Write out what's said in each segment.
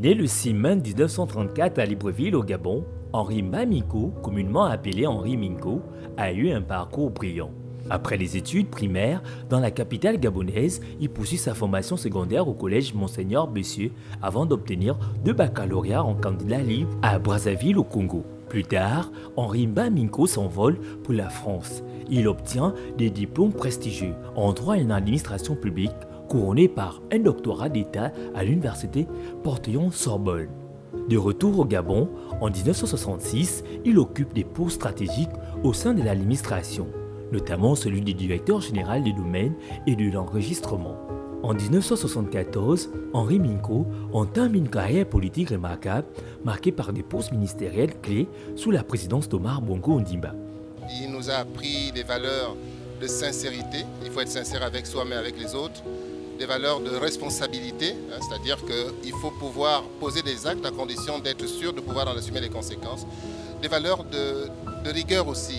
Né le 6 mai 1934 à Libreville au Gabon, Henri Maminko, communément appelé Henri Minko, a eu un parcours brillant. Après les études primaires dans la capitale gabonaise, il poursuit sa formation secondaire au collège Monseigneur Bessieux avant d'obtenir 2 baccalauréats en candidat libre à Brazzaville au Congo. Plus tard, Henri Maminko s'envole pour la France. Il obtient des diplômes prestigieux en droit et en administration publique, couronné par un doctorat d'État à l'université Portillon-Sorbonne. De retour au Gabon, en 1966, il occupe des postes stratégiques au sein de l'administration, notamment celui du directeur général des domaines et de l'enregistrement. En 1974, Henri Minko entame une carrière politique remarquable, marquée par des postes ministériels clés sous la présidence d'Omar Bongo Ondimba. Il nous a appris des valeurs de sincérité, il faut être sincère avec soi-même et avec les autres, des valeurs de responsabilité, c'est-à-dire qu'il faut pouvoir poser des actes à condition d'être sûr de pouvoir en assumer les conséquences, des valeurs de rigueur aussi.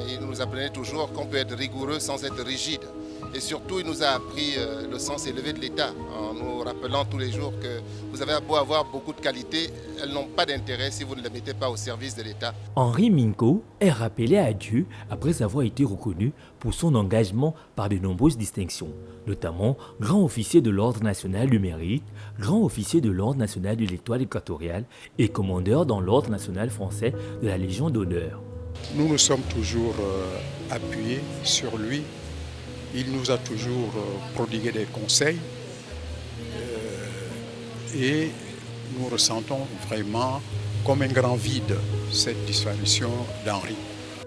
Il nous apprenait toujours qu'on peut être rigoureux sans être rigide. Et surtout, il nous a appris le sens élevé de l'État, en nous rappelant tous les jours que vous avez beau avoir beaucoup de qualités, elles n'ont pas d'intérêt si vous ne les mettez pas au service de l'État. Henri Minko est rappelé à Dieu après avoir été reconnu pour son engagement par de nombreuses distinctions, notamment grand officier de l'Ordre national du mérite, grand officier de l'Ordre national de l'Étoile équatoriale et commandeur dans l'Ordre national français de la Légion d'honneur. Nous nous sommes toujours appuyés sur lui. Il nous a toujours prodigué des conseils et nous ressentons vraiment comme un grand vide cette disparition d'Henri.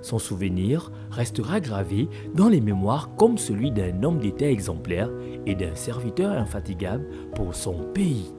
Son souvenir restera gravé dans les mémoires comme celui d'un homme d'État exemplaire et d'un serviteur infatigable pour son pays.